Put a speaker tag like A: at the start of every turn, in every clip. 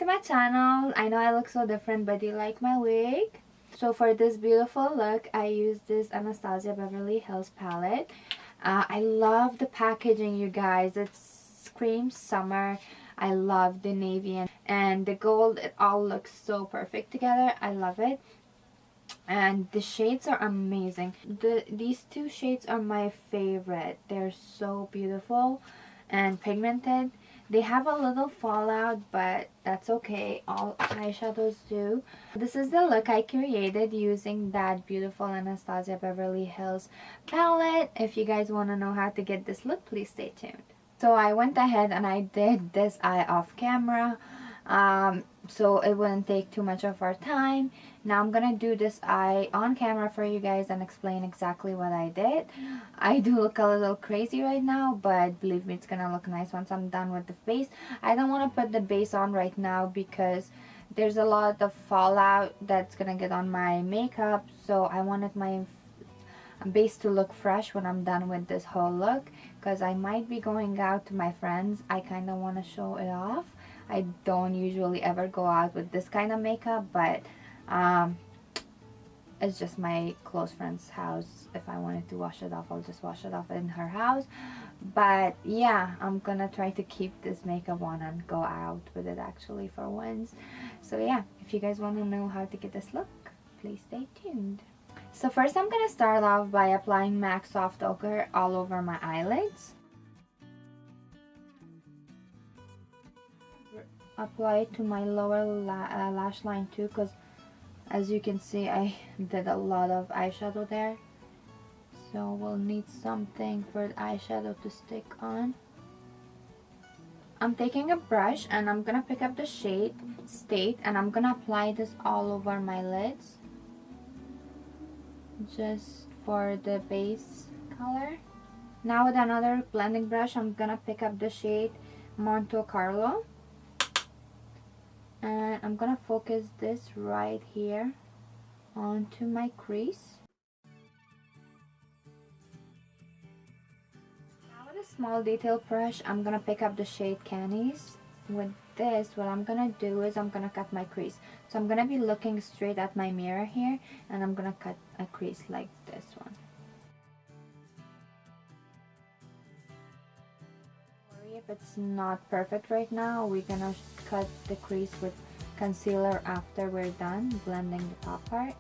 A: my channel. I know I look so different, but do you like my wig? So for this beautiful look, I used this Anastasia Beverly Hills palette. I love the packaging, you guys. It screams summer. I love the navy and the gold. It all looks so perfect together. I love it. And the shades are amazing. These two shades are my favorite. They're so beautiful and pigmented. They have a little fallout, but that's okay. All eyeshadows do. This is the look I created using that beautiful Anastasia Beverly Hills palette. If you guys want to know how to get this look, please stay tuned. So I went ahead and I did this eye off camera. So it wouldn't take too much of our time. Now I'm gonna do this eye on camera for you guys and explain exactly what I did. I do look a little crazy right now, but believe me, it's gonna look nice once I'm done with the base. I don't want to put the base on right now because there's a lot of fallout that's gonna get on my makeup, so I wanted my base to look fresh when I'm done with this whole look, because I might be going out to my friends. I kind of want to show it off. I don't usually ever go out with this kind of makeup, but it's just my close friend's house. If I wanted to wash it off, I'll just wash it off in her house. But yeah, I'm gonna try to keep this makeup on and go out with it actually for once. So yeah, if you guys want to know how to get this look, please stay tuned. So first I'm gonna start off by applying MAC Soft Ochre all over my eyelids. Apply it to my lower lash line too, because as you can see, I did a lot of eyeshadow there. So we'll need something for the eyeshadow to stick on. I'm taking a brush and I'm gonna pick up the shade State and I'm gonna apply this all over my lids, just for the base color. Now with another blending brush, I'm gonna pick up the shade Monte Carlo. And I'm gonna focus this right here onto my crease. Now with a small detail brush, I'm gonna pick up the shade Candies. With this, what I'm gonna do is I'm gonna cut my crease. So I'm gonna be looking straight at my mirror here, and I'm gonna cut a crease like this one. If it's not perfect right now, we're gonna cut the crease with concealer after we're done blending the top part.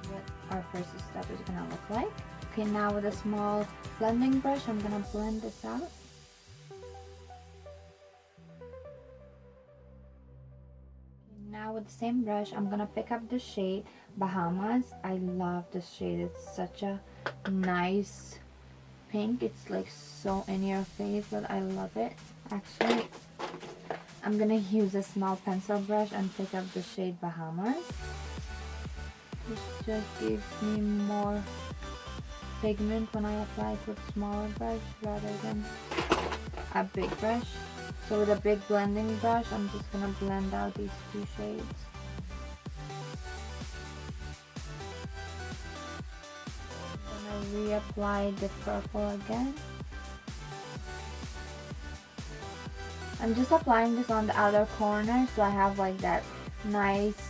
A: What our first step is gonna look like. Okay, now with a small blending brush, I'm gonna blend this out. Now with the same brush, I'm gonna pick up the shade Bahamas. I love this shade. It's such a nice pink. It's like so in your face, but I love it. Actually, I'm gonna use a small pencil brush and pick up the shade Bahamas. This just gives me more pigment when I apply it with smaller brush rather than a big brush. So with a big blending brush, I'm just gonna blend out these two shades. I'm gonna reapply the purple again. I'm just applying this on the outer corner, so I have like that nice,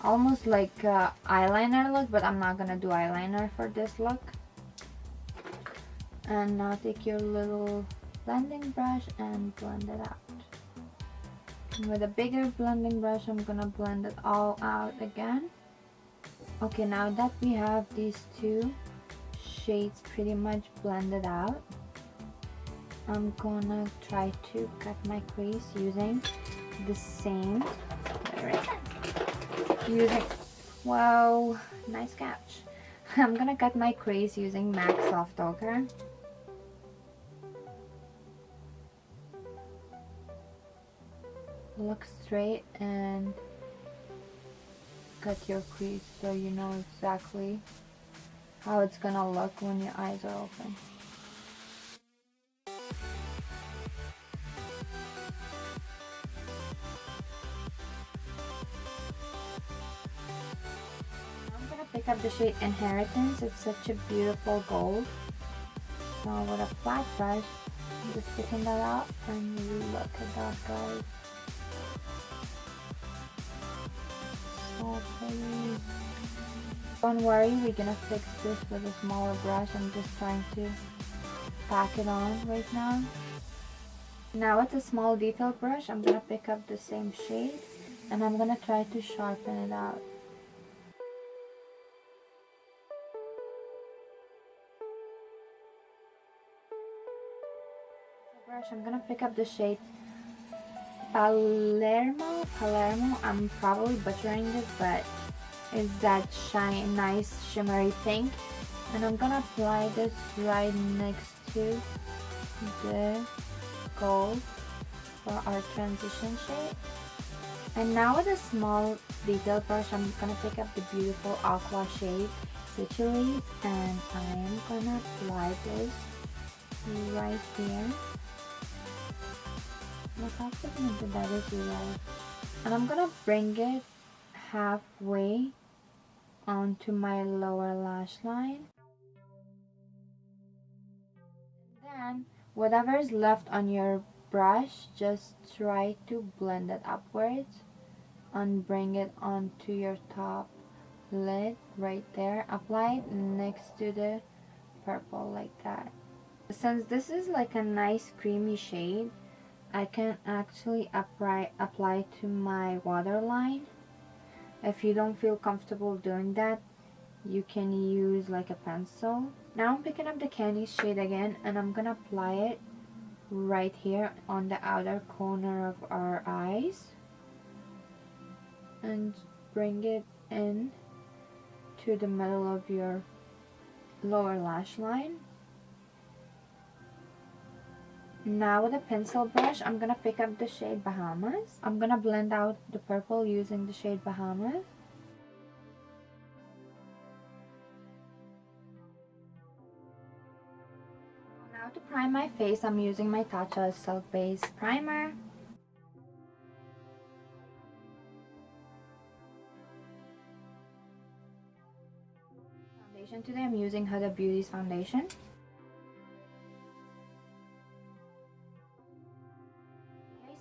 A: almost like eyeliner look, but I'm not gonna do eyeliner for this look. And now take your little blending brush and blend it out. And with a bigger blending brush, I'm gonna blend it all out again. Okay, now that we have these two shades pretty much blended out, I'm gonna try to cut my crease using the same, wow, nice catch. I'm gonna cut my crease using MAC Soft Ochre. Look straight and cut your crease so you know exactly how it's gonna look when your eyes are open. I'm gonna pick up the shade Inheritance. It's such a beautiful gold. Now with a flat brush, I'm just sticking that out, and look at that, guys. So pretty. Don't worry, we're gonna fix this with a smaller brush. I'm just trying to pack it on right now. Now with a small detail brush, I'm gonna pick up the same shade and I'm gonna try to sharpen it out. Brush, I'm gonna pick up the shade Palermo. I'm probably butchering this, but it's that nice shimmery pink, and I'm gonna apply this right next to the gold for our transition shade. And now with a small detail brush, I'm gonna pick up the beautiful aqua shade Citrus, and I am gonna apply this right here. Look how pigmented that is, you guys. And I'm gonna bring it halfway onto my lower lash line. And then whatever is left on your brush, just try to blend it upwards and bring it onto your top lid right there. Apply it next to the purple like that. Since this is like a nice creamy shade, I can actually apply to my waterline. If you don't feel comfortable doing that, you can use like a pencil. Now I'm picking up the candy shade again, and I'm gonna apply it right here on the outer corner of our eyes and bring it in to the middle of your lower lash line. Now with a pencil brush, I'm gonna pick up the shade Bahamas. I'm gonna blend out the purple using the shade Bahamas. Now to prime my face, I'm using my Tatcha Silk Base Primer. Foundation today, I'm using Huda Beauty's foundation.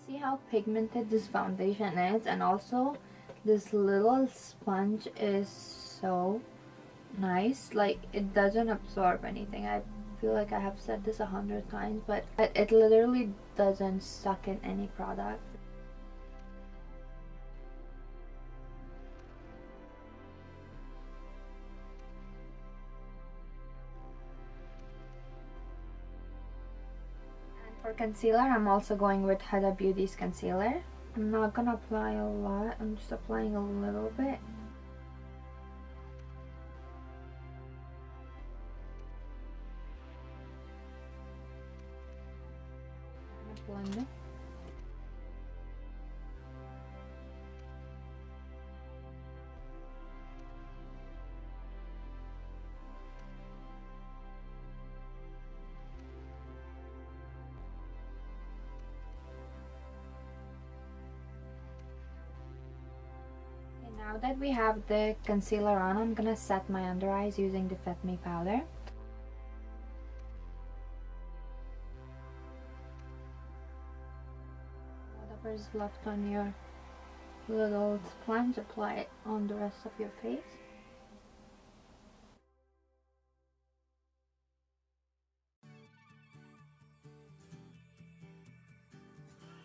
A: See how pigmented this foundation is, and also this little sponge is so nice. Like, it doesn't absorb anything. I feel like I have said this 100 times, but it literally doesn't suck in any product. For concealer, I'm also going with Huda Beauty's concealer. I'm not gonna apply a lot, I'm just applying a little bit. I'm gonna blend it. Now that we have the concealer on, I'm gonna set my under eyes using the Fit Me powder. Whatever is left on your little sponge, apply it on the rest of your face.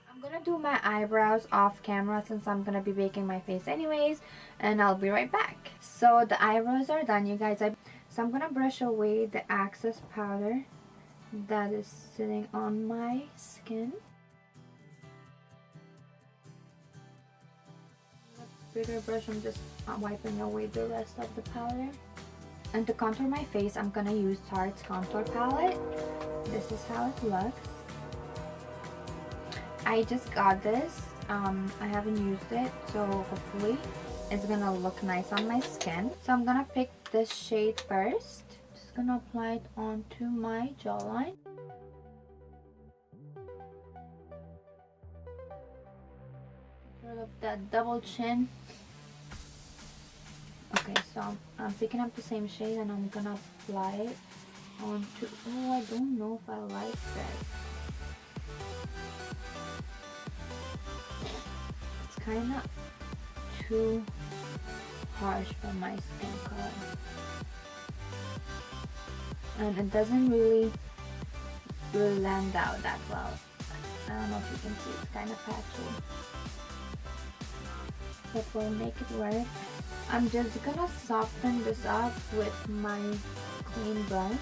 A: I'm gonna do my eyebrows off camera since I'm gonna be baking my face anyways, and I'll be right back. So the eyebrows are done, you guys. So I'm gonna brush away the excess powder that is sitting on my skin. With a bigger brush, I'm just wiping away the rest of the powder. And to contour my face, I'm gonna use Tarte's contour palette. This is how it looks. I just got this. I haven't used it, so hopefully it's gonna look nice on my skin. So I'm gonna pick this shade first. Just gonna apply it onto my jawline. Get rid of that double chin. Okay, so I'm picking up the same shade and I'm gonna apply it onto, oh, I don't know if I like this. It's kind of too harsh for my skin color. And it doesn't really blend out that well. I don't know if you can see, it's kind of patchy. But we'll make it work. I'm just gonna soften this up with my clean brush.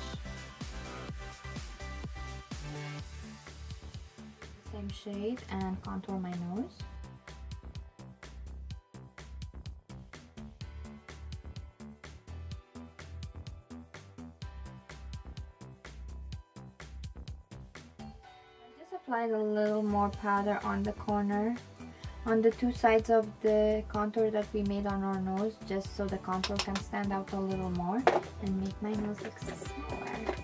A: Same shade, and contour my nose. Applied a little more powder on the corner, on the two sides of the contour that we made on our nose, just so the contour can stand out a little more and make my nose look smaller.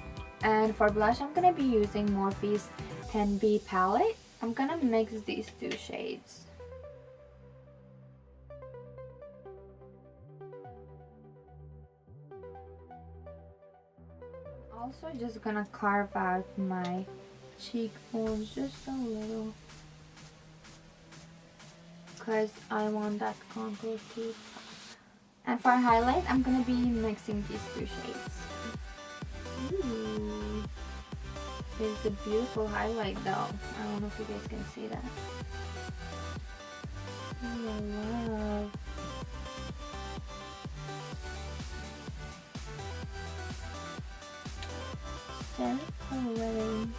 A: And for blush, I'm gonna be using Morephe's 10B palette. I'm gonna mix these two shades. Also just gonna carve out my cheekbones just a little, because I want that contour too. And for highlight, I'm gonna be mixing these two shades. Ooh, it's a beautiful highlight though. I don't know if you guys can see that. Ooh, I love. So pretty.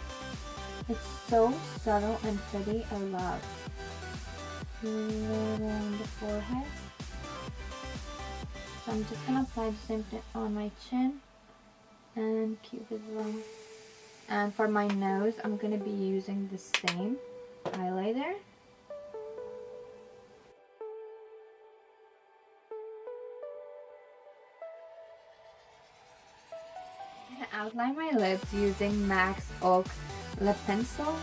A: It's so subtle and pretty. I love. Little on the forehead. So I'm just gonna apply the same thing on my chin and cupid's bow. And for my nose, I'm gonna be using the same highlighter. I'm gonna outline my lips using MAC's Ochre lip pencil.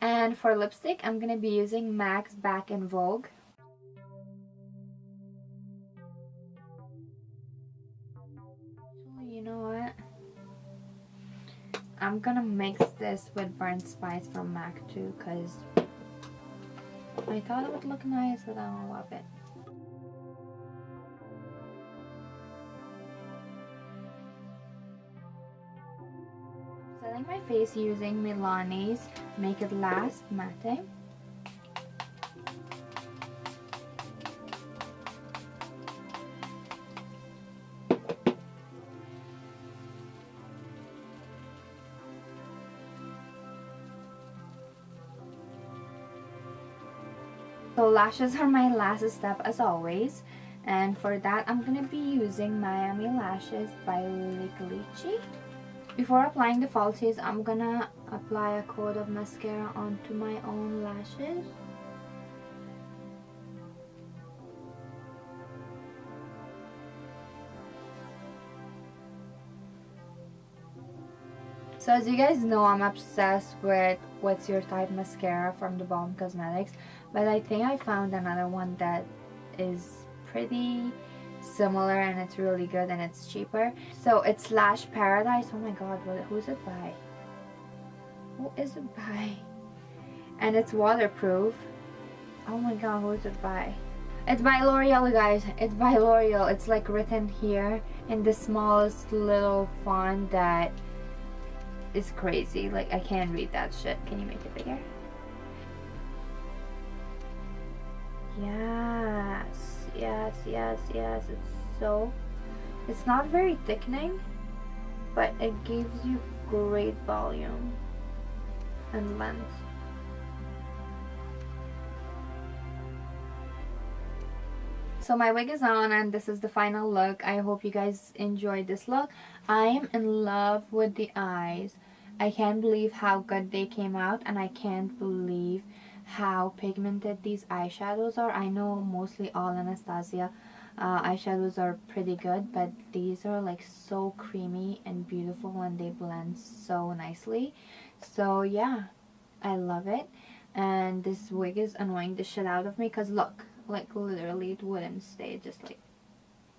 A: And for lipstick, I'm gonna be using MAC's Back in Vogue. You know what? I'm gonna mix this with Burnt Spice from MAC too, because I thought it would look nice, but I don't love it. Setting my face using Milani's Make It Last Matte. So lashes are my last step as always, and for that I'm gonna be using Miami Lashes by Ghalichi. Before applying the falsies, I'm gonna apply a coat of mascara onto my own lashes. So as you guys know, I'm obsessed with What's Your Type mascara from the Balm Cosmetics, but I think I found another one that is pretty similar and it's really good and it's cheaper. So it's Lash Paradise. Oh my god, who's it by? Who is it by? And it's waterproof. Oh my god, who is it by? It's by L'Oreal, guys. It's by L'Oreal. It's like written here in the smallest little font that is crazy. Like, I can't read that shit. Can you make it bigger? Yes, yes, yes, yes. It's not very thickening, but it gives you great volume and length. So my wig is on and this is the final look. I hope you guys enjoyed this look. I am in love with the eyes. I can't believe how good they came out, and I can't believe how pigmented these eyeshadows are. I know mostly all Anastasia eyeshadows are pretty good, but these are like so creamy and beautiful and they blend so nicely. So yeah, I love it. And this wig is annoying the shit out of me because look, like literally it wouldn't stay, it just like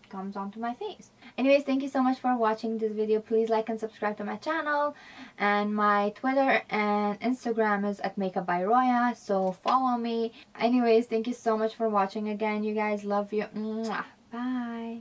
A: comes onto my face. Anyways, thank you so much for watching this video. Please like and subscribe to my channel, and my Twitter and Instagram is at Makeupbyroya, so follow me. Anyways, thank you so much for watching again, you guys. Love you. Mwah. Bye.